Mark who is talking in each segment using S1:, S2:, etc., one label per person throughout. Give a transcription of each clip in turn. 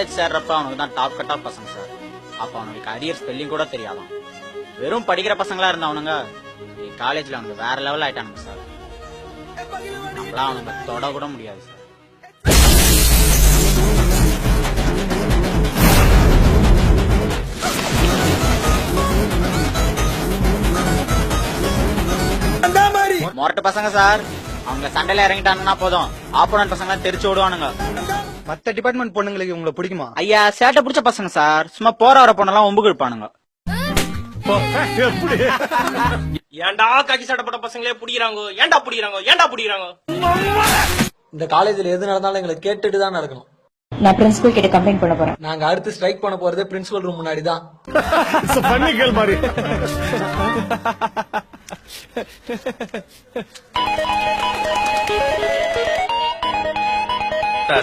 S1: College சேர்றப்ப அவனுக்கு தான் top cut off பசங்க சார். அப்ப அவனுக்கு அரியர் ஸ்பெல்லிங் கூட தெரியாதான். வெறும் படிக்கிற பசங்களா இருந்தவனுங்க காலேஜ்ல அவனுக்கு வேற லெவல் ஆயிட்டானுங்க சார். நம்மளாம் அவனுக்கு தொட கூட முடியாது சார். மொரட்டு பசங்க சார். அவங்க சண்டையில இறங்கிட்டானுன்னா போதும், ஆப்போனன்ட் பசங்க தெரிச்சு ஓடுவானுங்க.
S2: மத்த டிபார்ட்மெண்ட் பொண்ணுங்களுக்கு உங்களை பிடிக்குமா?
S1: ஐயா சேட்டை பிடிச்ச பசங்க சார். சும்மா போற வர பொண்ணெல்லாம் ஒம்புக்கு இருப்பானுங்க.
S3: ஏன்டா காக்கி சட்டப்பட்ட பசங்களே புடிக்கிறாங்க, ஏன்டா புடிக்கிறாங்க, ஏன்டா புடிக்கிறாங்க?
S4: இந்த காலேஜ்ல எது நடந்தாலும் எங்களை கேட்டுட்டு தான் நடக்கணும்.
S5: நான் பிரின்சிபல் கிட்ட கம்ப்ளைண்ட் பண்ண போறேன்.
S4: நாங்க அடுத்து ஸ்ட்ரைக் பண்ண போறதே பிரின்சிபல் ரூம் முன்னாடி தான்.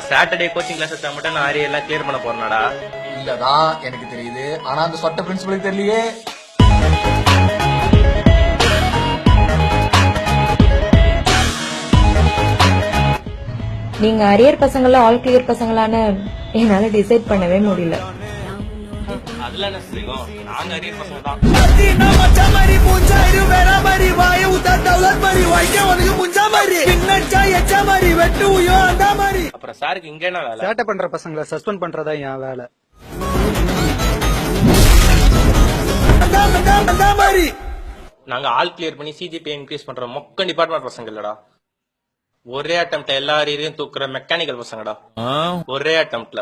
S3: சாட்டர்டே கோச்சிங் கிளாஸ் வச்சா மட்டும் நான் ஆரிய எல்லாம் கிளியர் பண்ண போறேன்டா.
S4: இல்லதான் எனக்கு தெரியுது, ஆனா அந்த சொட்ட பிரின்சிபலுக்கு தெரியலையே.
S5: நீங்க அரியர் பசங்களா ஆல் கிளியர் பசங்களான்னு என்னால டிசைட் பண்ணவே முடியல.
S3: அதுல என்ன சொல்லிருக்கோம், நாங்க அரியர் பசங்க தான். அப்புறம் சாருக்கு இங்க என்ன வேலை?
S2: சேட்டை பண்ற பசங்களை சஸ்பெண்ட் பண்றதா என் வேலை.
S3: நாங்க ஆல் கிளியர் பண்ணி சிஜிபி இன்க்ரீஸ் பண்ற மொக்க டிபார்ட்மெண்ட் பசங்க இல்லடா. ஒரே அட்டம்ப்ட்ல எல்லா அரியரையும் தூக்குற மெக்கானிக்கல் பசங்கடா. ஒரே அட்டம்ப்ட்ல.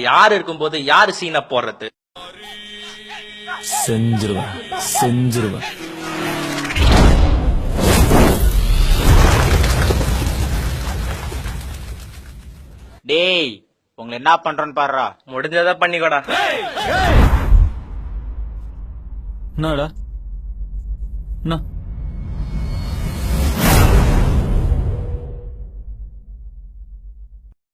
S3: யாரு இருக்கும்போது யாரு சீனை போடுறது?
S6: செஞ்சிருவேன் செஞ்சிருவேன்.
S1: டேய் உங்களை என்ன பண்றோன்னு பாருடா.
S3: முடிஞ்சதா பண்ணிக்கோடா.
S6: என்னடா என்ன